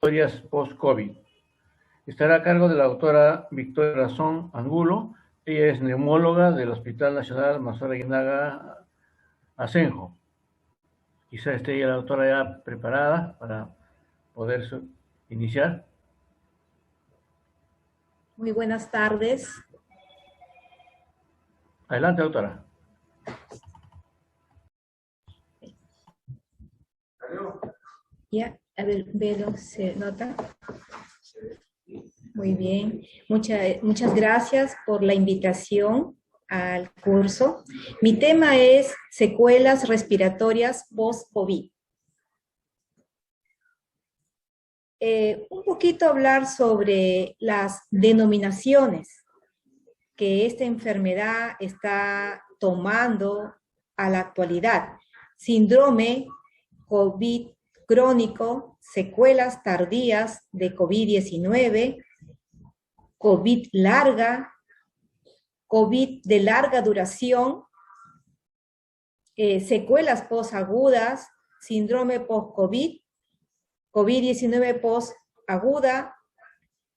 Historias post-COVID. Estará a cargo de la doctora Victoria Razón Angulo. Ella es neumóloga del Hospital Nacional Mazor Aguinaga Asenjo. Quizá esté ya la doctora ya preparada para poder iniciar. Muy buenas tardes. Adelante, doctora. Ya, a ver, velo, ¿se nota? Muy bien. Muchas gracias por la invitación al curso. Mi tema es secuelas respiratorias post-COVID. Un poquito hablar sobre las denominaciones que esta enfermedad está tomando a la actualidad. Síndrome COVID crónico, secuelas tardías de COVID-19, COVID larga, COVID de larga duración, secuelas posagudas, síndrome post-COVID, COVID-19 post-aguda,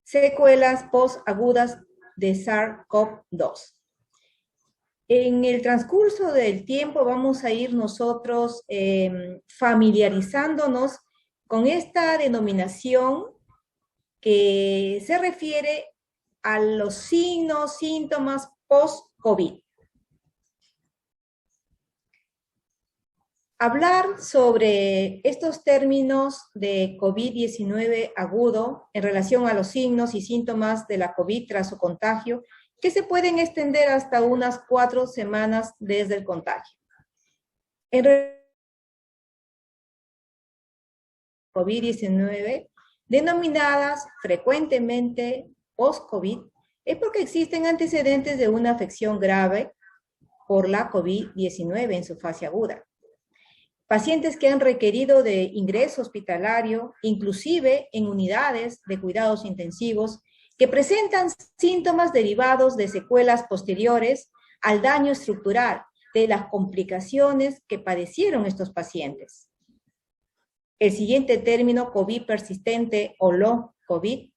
secuelas post-agudas de SARS-CoV-2. En el transcurso del tiempo vamos a ir nosotros familiarizándonos con esta denominación que se refiere a los signos, síntomas post-COVID. Hablar sobre estos términos de COVID-19 agudo en relación a los signos y síntomas de la COVID tras su contagio, que se pueden extender hasta unas 4 semanas desde el contagio. En COVID-19, denominadas frecuentemente post-COVID, es porque existen antecedentes de una afección grave por la COVID-19 en su fase aguda. Pacientes que han requerido de ingreso hospitalario, inclusive en unidades de cuidados intensivos, que presentan síntomas derivados de secuelas posteriores al daño estructural de las complicaciones que padecieron estos pacientes. El siguiente término, COVID persistente o long COVID,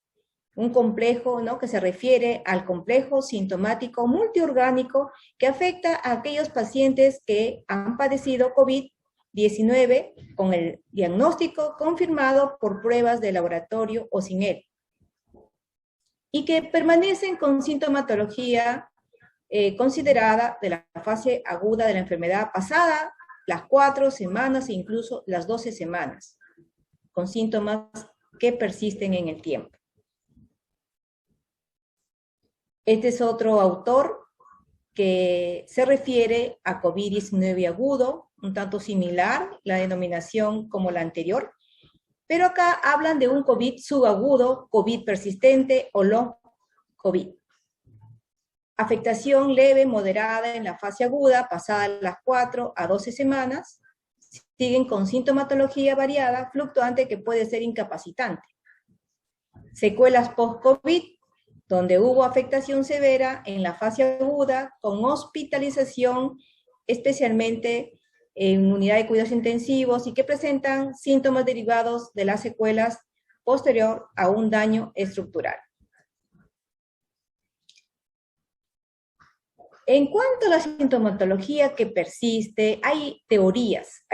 un complejo, ¿no?, que se refiere al complejo sintomático multiorgánico que afecta a aquellos pacientes que han padecido COVID-19 con el diagnóstico confirmado por pruebas de laboratorio o sin él, y que permanecen con sintomatología considerada de la fase aguda de la enfermedad pasada las 4 semanas e incluso las 12 semanas, con síntomas que persisten en el tiempo. Este es otro autor que se refiere a COVID-19 agudo, un tanto similar la denominación como la anterior, pero acá hablan de un COVID subagudo, COVID persistente o long COVID. Afectación leve, moderada en la fase aguda, pasadas las 4 a 12 semanas, siguen con sintomatología variada, fluctuante, que puede ser incapacitante. Secuelas post-COVID, donde hubo afectación severa en la fase aguda, con hospitalización, especialmente en unidad de cuidados intensivos, y que presentan síntomas derivados de las secuelas posterior a un daño estructural. En cuanto a la sintomatología que persiste, hay teorías.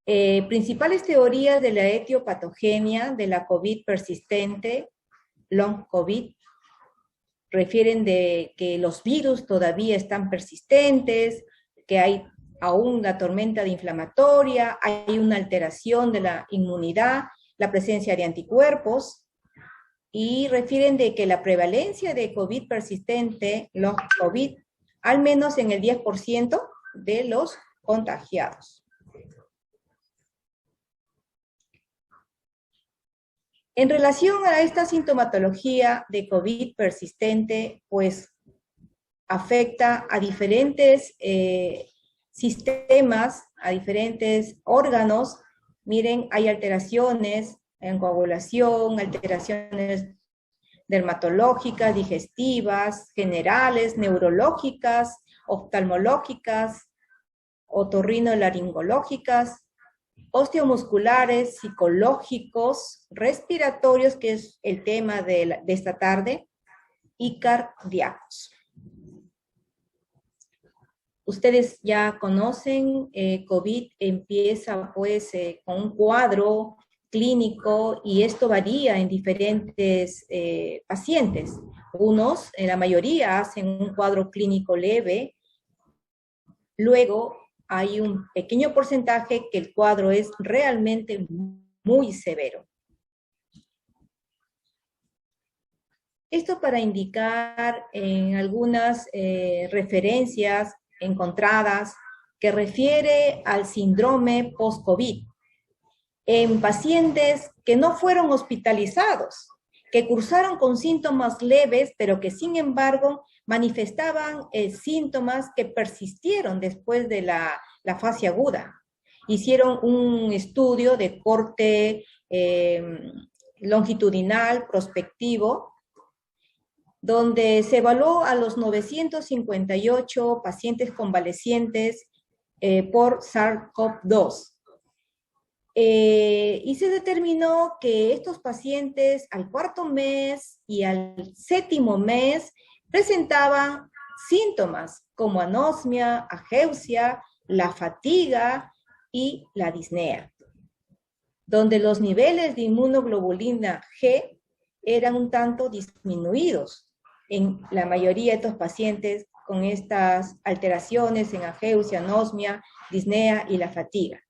Principales teorías de la etiopatogenia de la COVID persistente, long COVID, refieren de que los virus todavía están persistentes, que hay aún la tormenta de inflamatoria, hay una alteración de la inmunidad, la presencia de anticuerpos, y refieren de que la prevalencia de COVID persistente, long COVID, al menos en el 10% de los contagiados. En relación a esta sintomatología de COVID persistente, pues afecta a diferentes sistemas, a diferentes órganos. Miren, hay alteraciones en coagulación, alteraciones dermatológicas, digestivas, generales, neurológicas, oftalmológicas, otorrinolaringológicas, osteomusculares, psicológicos, respiratorios, que es el tema de esta tarde, y cardíacos. Ustedes ya conocen, COVID empieza pues con un cuadro clínico y esto varía en diferentes pacientes. Unos, en la mayoría, hacen un cuadro clínico leve. Luego hay un pequeño porcentaje que el cuadro es realmente muy severo. Esto para indicar en algunas referencias encontradas que refiere al síndrome post-COVID en pacientes que no fueron hospitalizados, que cursaron con síntomas leves, pero que sin embargo manifestaban síntomas que persistieron después de la fase aguda. Hicieron un estudio de corte longitudinal, prospectivo, donde se evaluó a los 958 pacientes convalecientes por SARS-CoV-2. Y se determinó que estos pacientes al cuarto mes y al séptimo mes presentaban síntomas como anosmia, ageusia, la fatiga y la disnea, donde los niveles de inmunoglobulina G eran un tanto disminuidos en la mayoría de estos pacientes con estas alteraciones en ageusia, anosmia, disnea y la fatiga.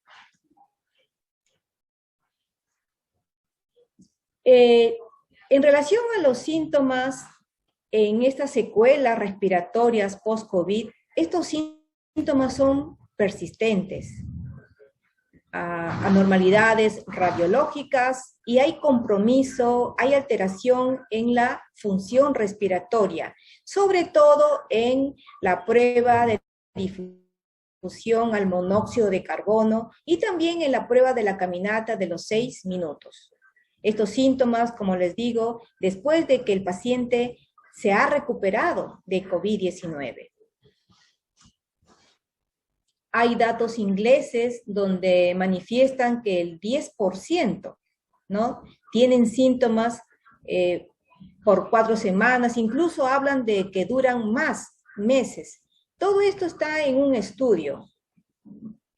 En relación a los síntomas en estas secuelas respiratorias post-COVID, estos síntomas son persistentes, anormalidades radiológicas y hay compromiso, hay alteración en la función respiratoria, sobre todo en la prueba de difusión al monóxido de carbono y también en la prueba de la caminata de los 6 minutos. Estos síntomas, como les digo, después de que el paciente se ha recuperado de COVID-19. Hay datos ingleses donde manifiestan que el 10%, ¿no?, tienen síntomas por 4 semanas, incluso hablan de que duran más meses. Todo esto está en un estudio.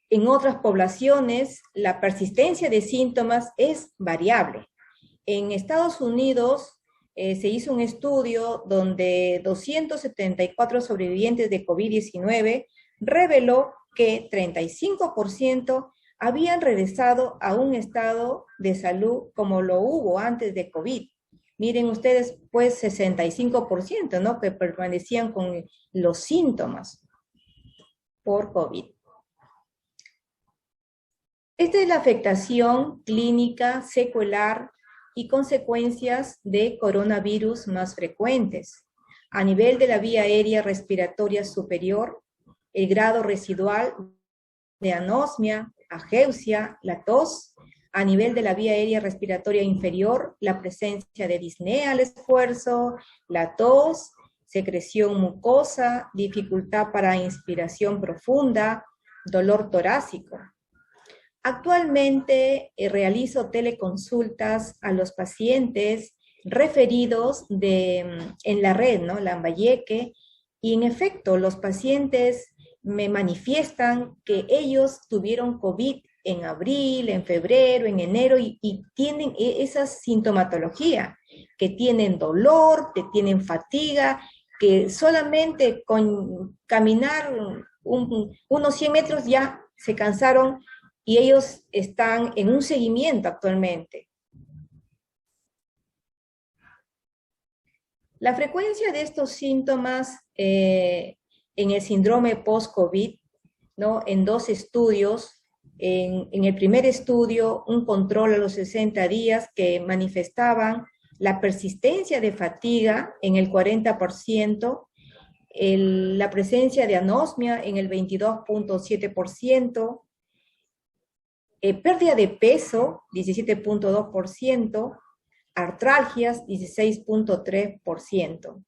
En otras poblaciones, la persistencia de síntomas es variable. En Estados Unidos se hizo un estudio donde 274 sobrevivientes de COVID-19 reveló que 35% habían regresado a un estado de salud como lo hubo antes de COVID. Miren ustedes, pues 65%, ¿no?, que permanecían con los síntomas por COVID. Esta es la afectación clínica, secuelar y consecuencias de coronavirus más frecuentes. A nivel de la vía aérea respiratoria superior, el grado residual de anosmia, ageusia, la tos. A nivel de la vía aérea respiratoria inferior, la presencia de disnea al esfuerzo, la tos, secreción mucosa, dificultad para inspiración profunda, dolor torácico. Actualmente realizo teleconsultas a los pacientes referidos en la red, ¿no?, Lambayeque, y en efecto los pacientes me manifiestan que ellos tuvieron COVID en abril, en febrero, en enero y tienen esa sintomatología, que tienen dolor, que tienen fatiga, que solamente con caminar unos 100 metros ya se cansaron y ellos están en un seguimiento actualmente. La frecuencia de estos síntomas en el síndrome post-COVID, ¿no?, en 2 estudios. En el primer estudio, un control a los 60 días que manifestaban la persistencia de fatiga en el 40%, la presencia de anosmia en el 22.7%, pérdida de peso, 17.2%, artralgias, 16.3%.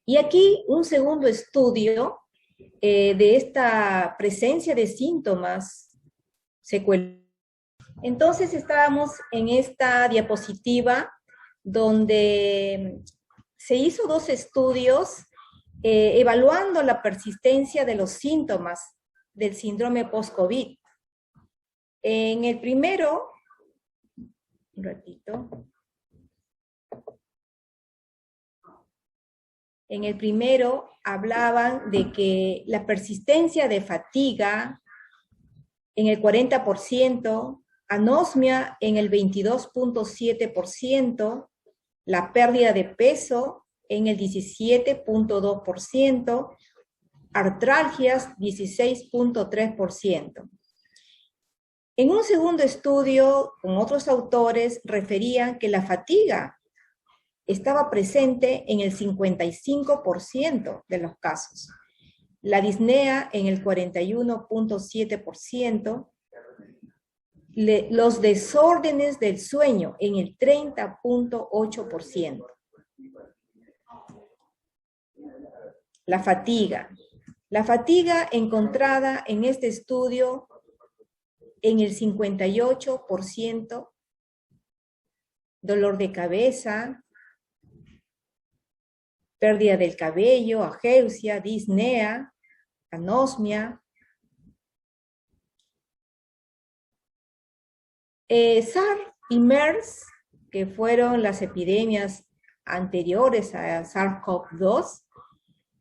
Y aquí un segundo estudio de esta presencia de síntomas secuelas. Entonces estábamos en esta diapositiva donde se hizo 2 estudios evaluando la persistencia de los síntomas del síndrome post-COVID. En el primero, un ratito. En el primero hablaban de que la persistencia de fatiga en el 40%, anosmia en el 22.7%, la pérdida de peso en el 17.2%, artralgias 16.3%. En un segundo estudio, con otros autores, referían que la fatiga estaba presente en el 55% de los casos, la disnea en el 41.7%, los desórdenes del sueño en el 30.8%. La fatiga encontrada en este estudio en el 58%, dolor de cabeza, pérdida del cabello, ageusia, disnea, anosmia. SARS y MERS, que fueron las epidemias anteriores a SARS-CoV-2,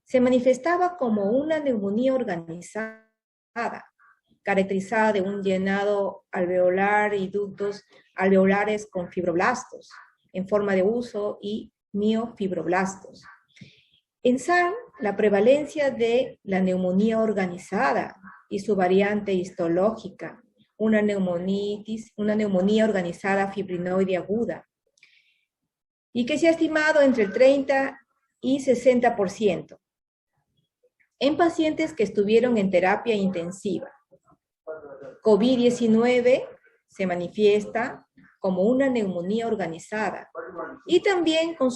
se manifestaba como una neumonía organizada, caracterizada de un llenado alveolar y ductos alveolares con fibroblastos en forma de uso y miofibroblastos. En SARS, la prevalencia de la neumonía organizada y su variante histológica, una neumonía organizada fibrinoide aguda, y que se ha estimado entre el 30 y 60% en pacientes que estuvieron en terapia intensiva. COVID-19 se manifiesta como una neumonía organizada y también con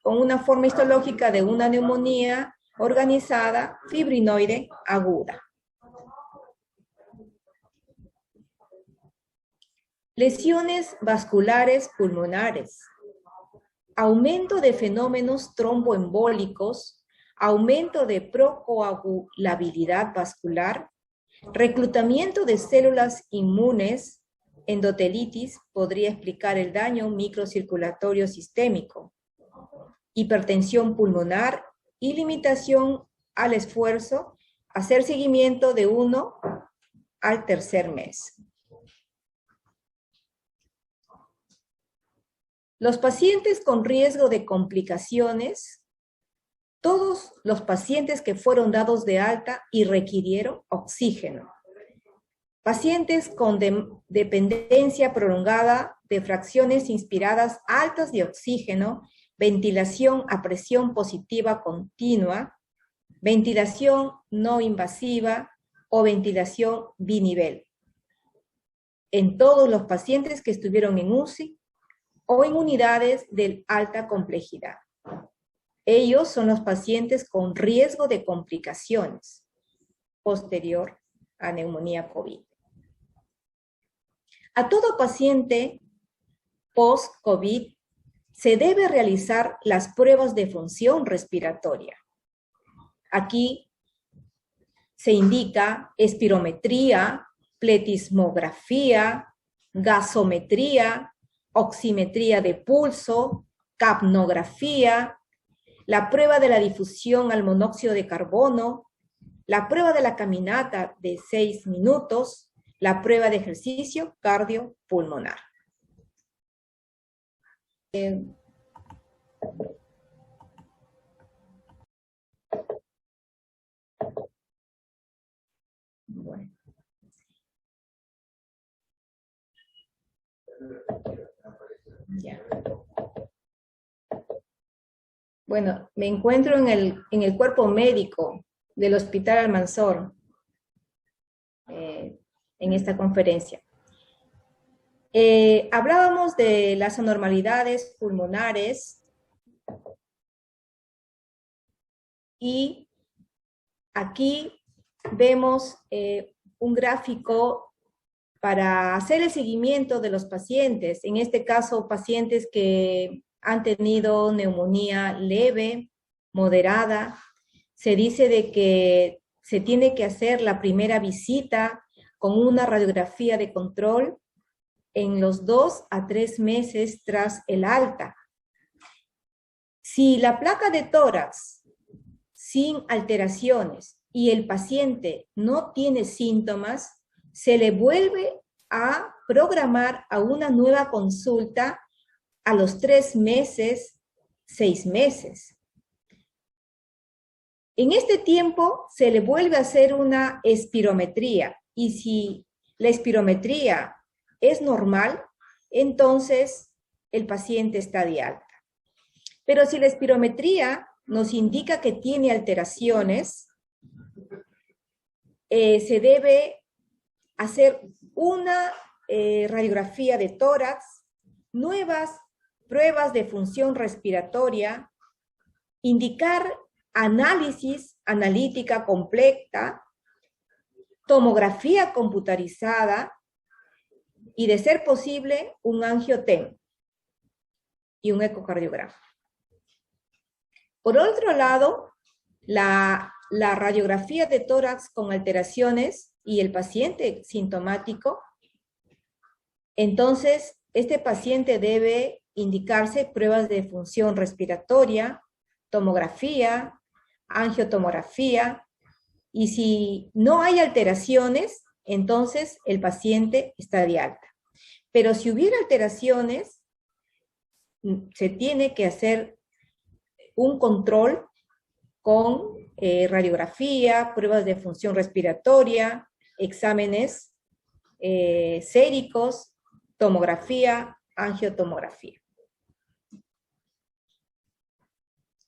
una forma histológica de una neumonía organizada fibrinoide aguda. Lesiones vasculares pulmonares, aumento de fenómenos tromboembólicos, aumento de procoagulabilidad vascular, reclutamiento de células inmunes, endotelitis podría explicar el daño microcirculatorio sistémico, hipertensión pulmonar y limitación al esfuerzo, hacer seguimiento de 1 al 3er mes. Los pacientes con riesgo de complicaciones, todos los pacientes que fueron dados de alta y requirieron oxígeno. Pacientes con dependencia prolongada de fracciones inspiradas altas de oxígeno, ventilación a presión positiva continua, ventilación no invasiva o ventilación binivel. En todos los pacientes que estuvieron en UCI o en unidades de alta complejidad. Ellos son los pacientes con riesgo de complicaciones posterior a neumonía COVID. A todo paciente post-COVID se debe realizar las pruebas de función respiratoria. Aquí se indica espirometría, pletismografía, gasometría, oximetría de pulso, capnografía, la prueba de la difusión al monóxido de carbono, la prueba de la caminata de 6 minutos, la prueba de ejercicio cardiopulmonar. Bueno. Ya. Bueno, me encuentro en el cuerpo médico del Hospital Almanzor en esta conferencia. Hablábamos de las anormalidades pulmonares y aquí vemos un gráfico para hacer el seguimiento de los pacientes. En este caso, pacientes que han tenido neumonía leve, moderada. Se dice de que se tiene que hacer la primera visita con una radiografía de control en los 2 a 3 meses tras el alta. Si la placa de tórax sin alteraciones y el paciente no tiene síntomas, se le vuelve a programar a una nueva consulta a los 3 meses, 6 meses. En este tiempo se le vuelve a hacer una espirometría y si la espirometría es normal, entonces el paciente está de alta. Pero si la espirometría nos indica que tiene alteraciones, se debe hacer una radiografía de tórax, nuevas pruebas de función respiratoria, indicar análisis analítica completa, tomografía computarizada y, de ser posible, un angio-TEM y un ecocardiograma. Por otro lado, la radiografía de tórax con alteraciones y el paciente sintomático, entonces este paciente debe indicarse pruebas de función respiratoria, tomografía, angiotomografía, y si no hay alteraciones, entonces el paciente está de alta. Pero si hubiera alteraciones, se tiene que hacer un control con radiografía, pruebas de función respiratoria, exámenes séricos, tomografía, angiotomografía.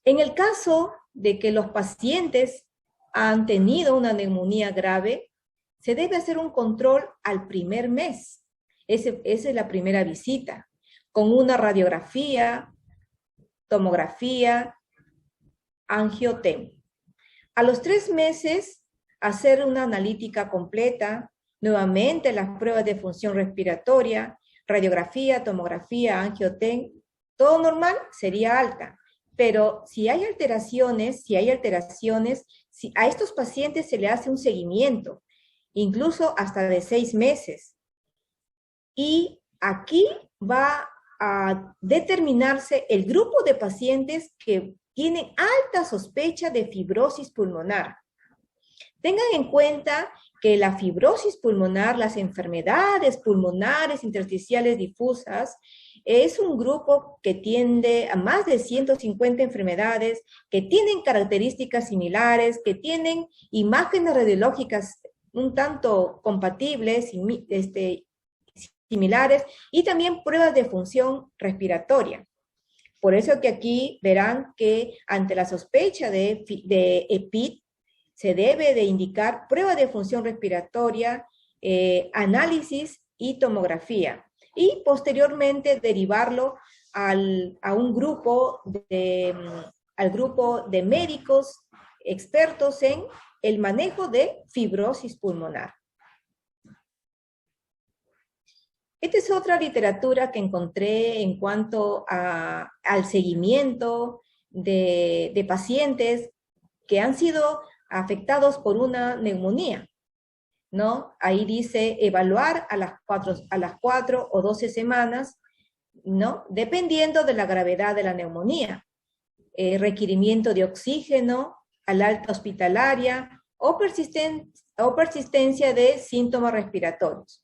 En el caso de que los pacientes han tenido una neumonía grave, se debe hacer un control al primer mes. Esa es la primera visita, con una radiografía, tomografía, angio-TEM. A los 3 meses, hacer una analítica completa, nuevamente las pruebas de función respiratoria, radiografía, tomografía, angio-TEM, todo normal, sería alta. Pero si hay alteraciones, a estos pacientes se le hace un seguimiento, incluso hasta de 6 meses. Y aquí va a determinarse el grupo de pacientes que tienen alta sospecha de fibrosis pulmonar. Tengan en cuenta que la fibrosis pulmonar, las enfermedades pulmonares intersticiales difusas, es un grupo que tiende a más de 150 enfermedades, que tienen características similares, que tienen imágenes radiológicas un tanto compatibles, similares, y también pruebas de función respiratoria. Por eso que aquí verán que ante la sospecha de EPIT, se debe de indicar prueba de función respiratoria, análisis y tomografía. Y posteriormente derivarlo a un grupo al grupo de médicos expertos en el manejo de fibrosis pulmonar. Esta es otra literatura que encontré en cuanto al seguimiento de pacientes que han sido afectados por una neumonía, ¿no? Ahí dice evaluar a las 4 o 12 semanas, ¿no? Dependiendo de la gravedad de la neumonía. Requerimiento de oxígeno, al alta hospitalaria o persistencia de síntomas respiratorios.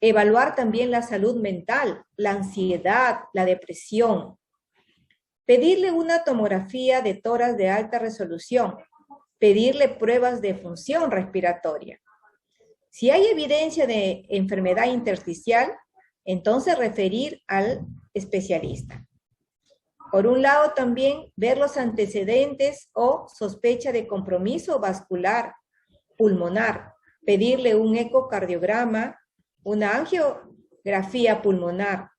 Evaluar también la salud mental, la ansiedad, la depresión. Pedirle una tomografía de tórax de alta resolución. Pedirle pruebas de función respiratoria. Si hay evidencia de enfermedad intersticial, entonces referir al especialista. Por un lado también ver los antecedentes o sospecha de compromiso vascular, pulmonar. Pedirle un ecocardiograma, una angiografía pulmonar.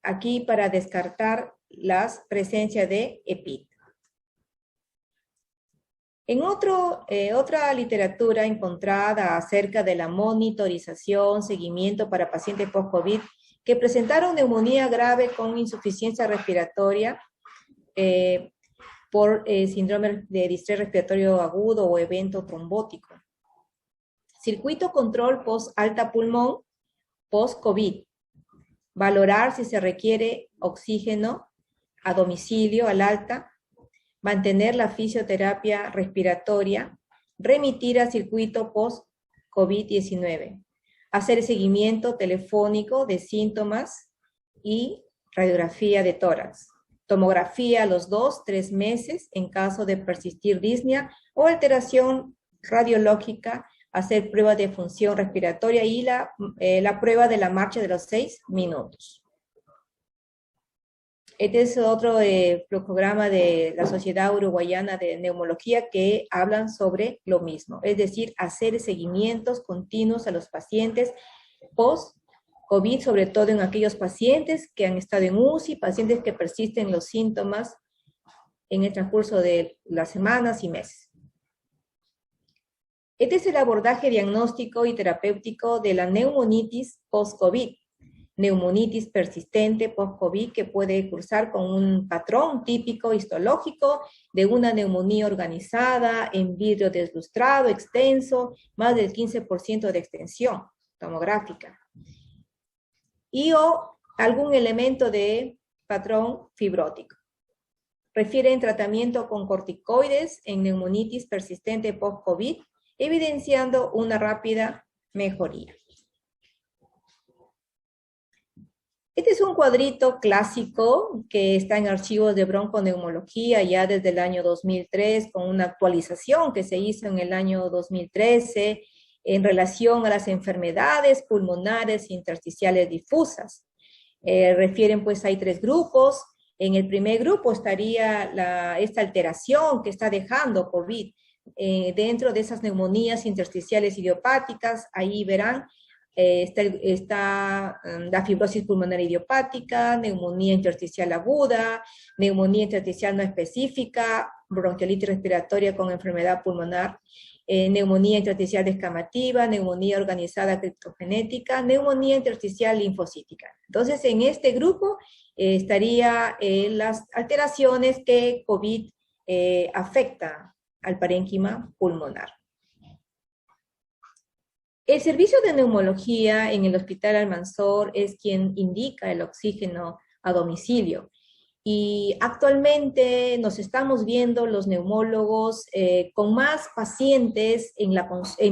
Aquí para descartar las presencias de EPIT. Otra literatura encontrada acerca de la monitorización, seguimiento para pacientes post-COVID que presentaron neumonía grave con insuficiencia respiratoria por síndrome de distrés respiratorio agudo o evento trombótico. Circuito control post-alta pulmón, post-COVID. Valorar si se requiere oxígeno a domicilio, al alta, mantener la fisioterapia respiratoria, remitir a circuito post-COVID-19, hacer seguimiento telefónico de síntomas y radiografía de tórax, tomografía a los 2-3 meses en caso de persistir disnea o alteración radiológica, hacer prueba de función respiratoria y la prueba de la marcha de los 6 minutos. Este es otro programa de la Sociedad Uruguayana de Neumología que hablan sobre lo mismo, es decir, hacer seguimientos continuos a los pacientes post-COVID, sobre todo en aquellos pacientes que han estado en UCI, pacientes que persisten los síntomas en el transcurso de las semanas y meses. Este es el abordaje diagnóstico y terapéutico de la neumonitis post-COVID. Neumonitis persistente post-COVID que puede cursar con un patrón típico histológico de una neumonía organizada en vidrio deslustrado, extenso, más del 15% de extensión tomográfica. O algún elemento de patrón fibrótico. Refieren tratamiento con corticoides en neumonitis persistente post-COVID, evidenciando una rápida mejoría. Este es un cuadrito clásico que está en archivos de bronconeumología ya desde el año 2003, con una actualización que se hizo en el año 2013 en relación a las enfermedades pulmonares intersticiales difusas. Refieren pues, hay 3 grupos. En el primer grupo estaría esta alteración que está dejando COVID dentro de esas neumonías intersticiales idiopáticas. Ahí verán está la fibrosis pulmonar idiopática, neumonía intersticial aguda, neumonía intersticial no específica, bronquiolitis respiratoria con enfermedad pulmonar, neumonía intersticial descamativa, neumonía organizada criptogenética, neumonía intersticial linfocítica. Entonces, en este grupo estaría las alteraciones que COVID afecta al parénquima pulmonar. El servicio de neumología en el Hospital Almanzor es quien indica el oxígeno a domicilio. Y actualmente nos estamos viendo los neumólogos con más pacientes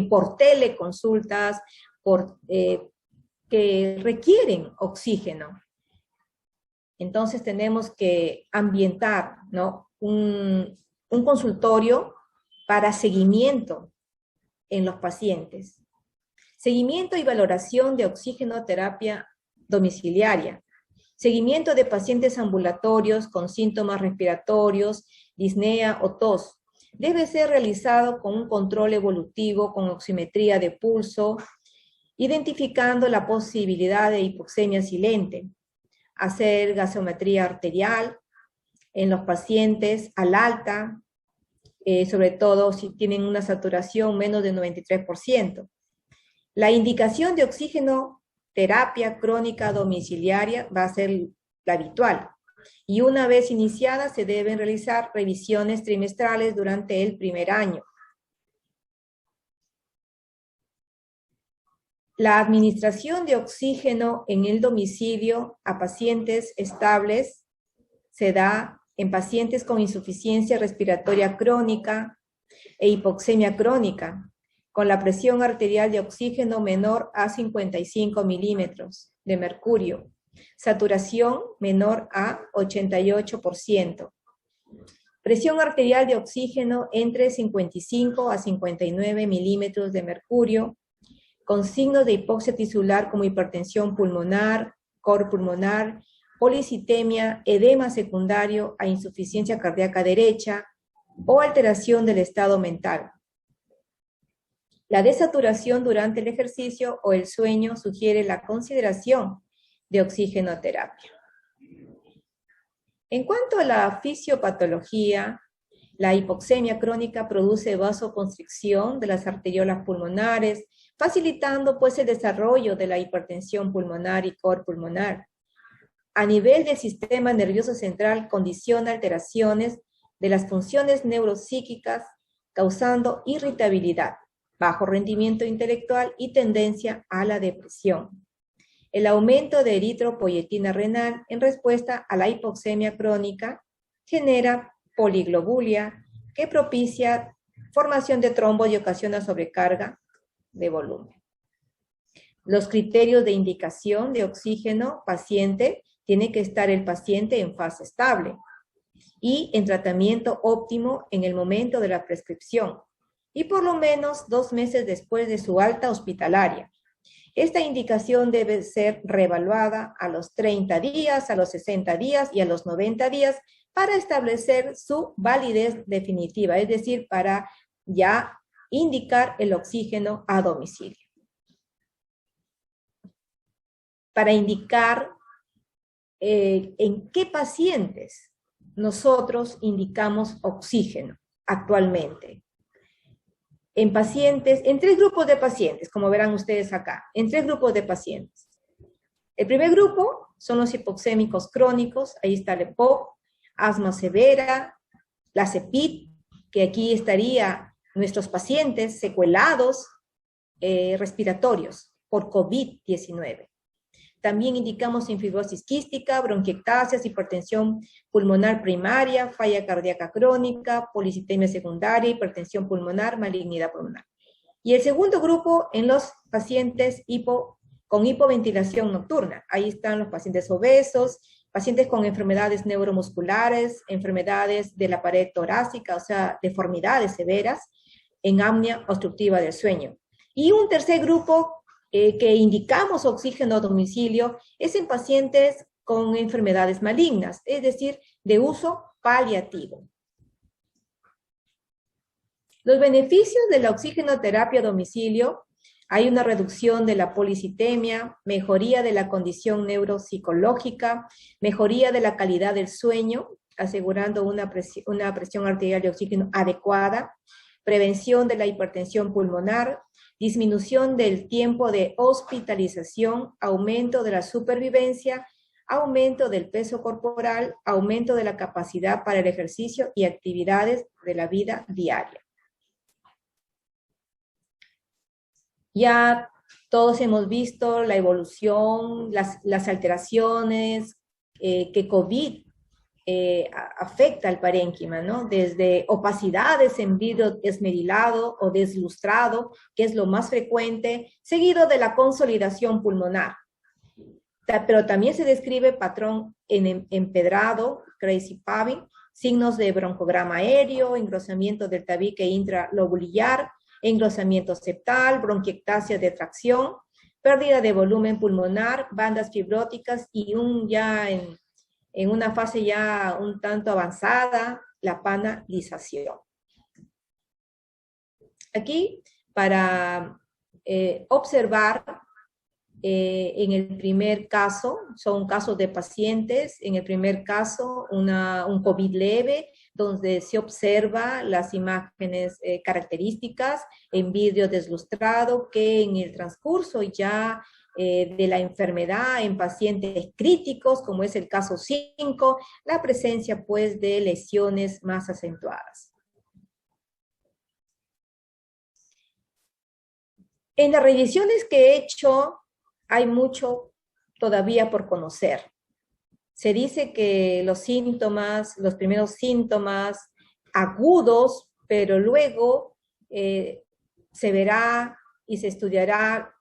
por teleconsultas que requieren oxígeno. Entonces tenemos que ambientar, ¿no?, un consultorio para seguimiento en los pacientes. Seguimiento y valoración de oxigenoterapia domiciliaria. Seguimiento de pacientes ambulatorios con síntomas respiratorios, disnea o tos. Debe ser realizado con un control evolutivo con oximetría de pulso, identificando la posibilidad de hipoxemia silente. Hacer gasometría arterial en los pacientes al alta, sobre todo si tienen una saturación menos de 93%. La indicación de oxígeno terapia crónica domiciliaria va a ser la habitual. Y una vez iniciada se deben realizar revisiones trimestrales durante el primer año. La administración de oxígeno en el domicilio a pacientes estables se da en pacientes con insuficiencia respiratoria crónica e hipoxemia crónica, con la presión arterial de oxígeno menor a 55 milímetros de mercurio, saturación menor a 88%, presión arterial de oxígeno entre 55 a 59 milímetros de mercurio, con signos de hipoxia tisular como hipertensión pulmonar, cor pulmonar, policitemia, edema secundario a insuficiencia cardíaca derecha o alteración del estado mental. La desaturación durante el ejercicio o el sueño sugiere la consideración de oxigenoterapia. En cuanto a la fisiopatología, La hipoxemia crónica produce vasoconstricción de las arteriolas pulmonares, facilitando pues el desarrollo de la hipertensión pulmonar y cor pulmonar. A nivel del sistema nervioso central condiciona alteraciones de las funciones neuropsíquicas, causando irritabilidad, bajo rendimiento intelectual y tendencia a la depresión. El aumento de eritropoyetina renal en respuesta a la hipoxemia crónica genera poliglobulia que propicia formación de trombos y ocasiona sobrecarga de volumen. Los criterios de indicación de oxígeno paciente tiene que estar el paciente en fase estable y en tratamiento óptimo en el momento de la prescripción y por lo menos 2 meses después de su alta hospitalaria. Esta indicación debe ser reevaluada a los 30 días, a los 60 días y a los 90 días para establecer su validez definitiva, es decir, para ya indicar el oxígeno a domicilio. Para indicar en qué pacientes nosotros indicamos oxígeno actualmente. En pacientes, en 3 grupos de pacientes, como verán ustedes acá, en 3 grupos de pacientes. El primer grupo son los hipoxémicos crónicos, ahí está el EPOC, asma severa, la CEPID, que aquí estaría nuestros pacientes secuelados respiratorios por COVID-19. También indicamos en fibrosis quística, bronquiectasias, hipertensión pulmonar primaria, falla cardíaca crónica, policitemia secundaria, hipertensión pulmonar, malignidad pulmonar. Y el segundo grupo en los pacientes con hipoventilación nocturna. Ahí están los pacientes obesos, pacientes con enfermedades neuromusculares, enfermedades de la pared torácica, o sea, deformidades severas, en apnea obstructiva del sueño. Y un tercer grupo que indicamos oxígeno a domicilio es en pacientes con enfermedades malignas, es decir, de uso paliativo. Los beneficios de la oxigenoterapia a domicilio: hay una reducción de la policitemia, mejoría de la condición neuropsicológica, mejoría de la calidad del sueño, asegurando una presión arterial de oxígeno adecuada, prevención de la hipertensión pulmonar, disminución del tiempo de hospitalización, aumento de la supervivencia, aumento del peso corporal, aumento de la capacidad para el ejercicio y actividades de la vida diaria. Ya todos hemos visto la evolución, las alteraciones que COVID afecta al parénquima, ¿no? Desde opacidades en vidrio esmerilado o deslustrado, que es lo más frecuente, seguido de la consolidación pulmonar. Pero también se describe patrón en empedrado, crazy paving, signos de broncograma aéreo, engrosamiento del tabique intralobulillar, engrosamiento septal, bronquiectasia de tracción, pérdida de volumen pulmonar, bandas fibróticas y en una fase ya un tanto avanzada, la panalización. Aquí, para observar, en el primer caso, son casos de pacientes, en el primer caso un COVID leve, donde se observa las imágenes características en vidrio deslustrado, que en el transcurso ya de la enfermedad en pacientes críticos, como es el caso 5, la presencia pues de lesiones más acentuadas. En las revisiones que he hecho, hay mucho todavía por conocer. Se dice que los síntomas, los primeros síntomas agudos, pero luego se verá y se estudiará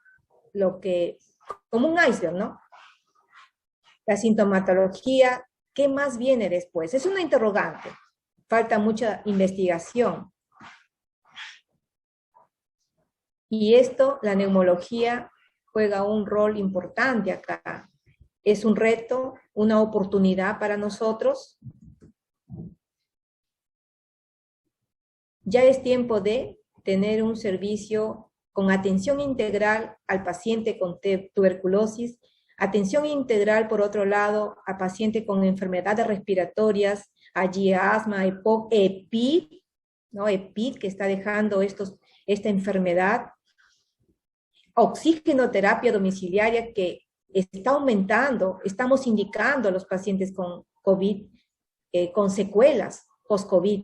como un iceberg, ¿no? La sintomatología, ¿qué más viene después? Es una interrogante. Falta mucha investigación. Y esto, la neumología, juega un rol importante acá. Es un reto, una oportunidad para nosotros. Ya es tiempo de tener un servicio con atención integral al paciente con tuberculosis, atención integral, por otro lado, a paciente con enfermedades respiratorias, allí asma, EPOC, EPID, ¿no? EPID, que está dejando esta enfermedad, oxigenoterapia domiciliaria que está aumentando, estamos indicando a los pacientes con COVID, con secuelas post-COVID,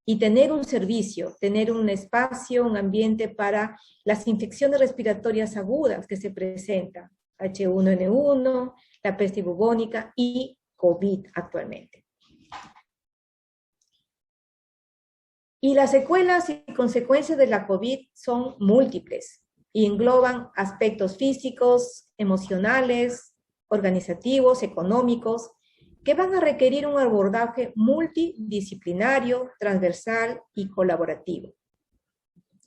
y tener un servicio, tener un espacio, un ambiente para las infecciones respiratorias agudas que se presentan, H1N1, la peste bubónica y COVID actualmente. Y las secuelas y consecuencias de la COVID son múltiples y engloban aspectos físicos, emocionales, organizativos, económicos, que van a requerir un abordaje multidisciplinario, transversal y colaborativo,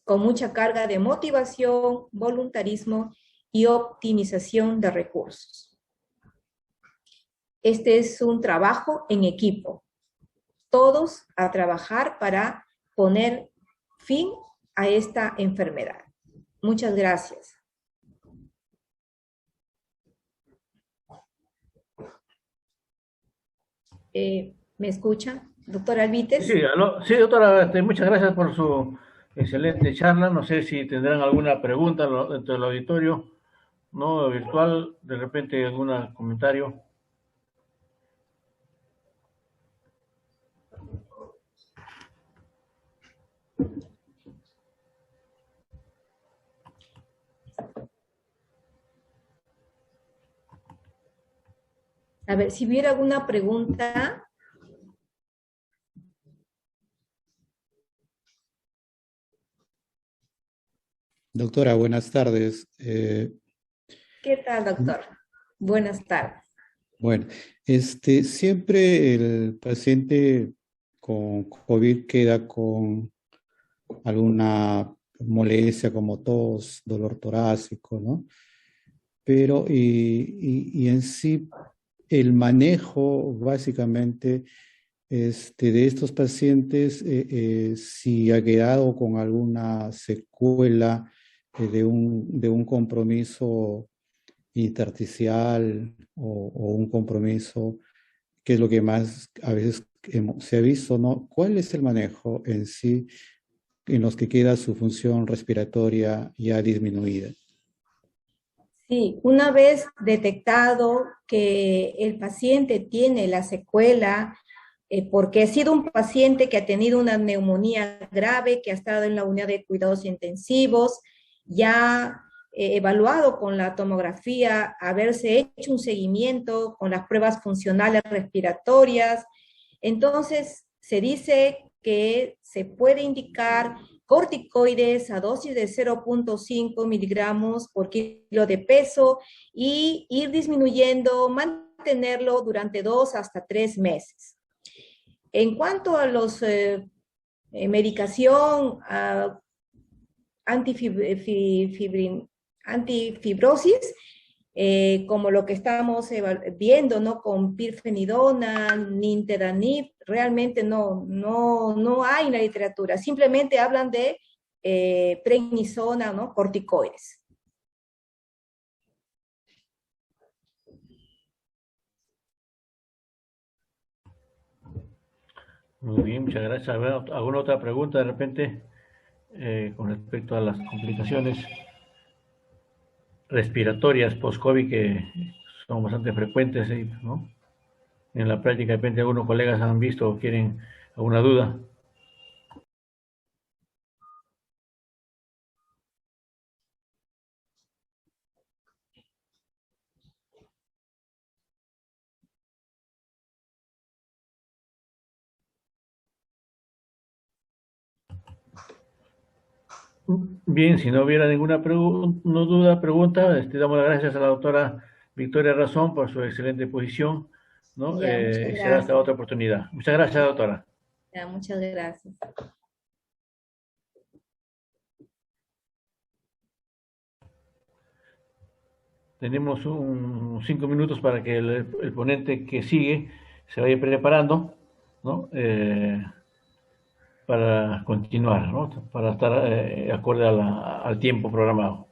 con mucha carga de motivación, voluntarismo y optimización de recursos. Este es un trabajo en equipo, todos a trabajar para poner fin a esta enfermedad. Muchas gracias. ¿Me escucha, doctora Alvites? Sí, sí, doctora, muchas gracias por su excelente charla. No sé si tendrán alguna pregunta dentro del auditorio, ¿no? Virtual, de repente algún comentario. A ver, si hubiera alguna pregunta. Doctora, buenas tardes. ¿Qué tal, doctor? Buenas tardes. Bueno, siempre el paciente con COVID queda con alguna molestia como tos, dolor torácico, ¿no? Pero, y en sí, el manejo básicamente de estos pacientes, si ha quedado con alguna secuela de un compromiso intersticial o un compromiso, que es lo que más a veces se ha visto, ¿no? ¿Cuál es el manejo en sí en los que queda su función respiratoria ya disminuida? Sí, una vez detectado que el paciente tiene la secuela, porque ha sido un paciente que ha tenido una neumonía grave, que ha estado en la unidad de cuidados intensivos, ya evaluado con la tomografía, haberse hecho un seguimiento con las pruebas funcionales respiratorias, entonces se dice que se puede indicar corticoides a dosis de 0.5 miligramos por kilo de peso y ir disminuyendo, mantenerlo durante 2 hasta 3 meses. En cuanto a los medicación antifibrosis, como lo que estamos viendo, ¿no? Con pirfenidona, nintedanib, realmente no hay en la literatura, simplemente hablan de prednisona, ¿no? Corticoides. Muy bien, muchas gracias. A ver, ¿alguna otra pregunta de repente con respecto a las complicaciones respiratorias post-COVID que son bastante frecuentes, ¿no? En la práctica, de repente algunos colegas han visto o quieren alguna duda? Bien, si no hubiera ninguna duda, pregunta, damos las gracias a la doctora Victoria Razón por su excelente posición, ¿no? Ya, muchas Será hasta gracias. otra oportunidad. Muchas gracias, doctora. Ya, muchas gracias. Tenemos 5 minutos para que el ponente que sigue se vaya preparando, ¿no? Para continuar, ¿no? Para estar acorde al tiempo programado.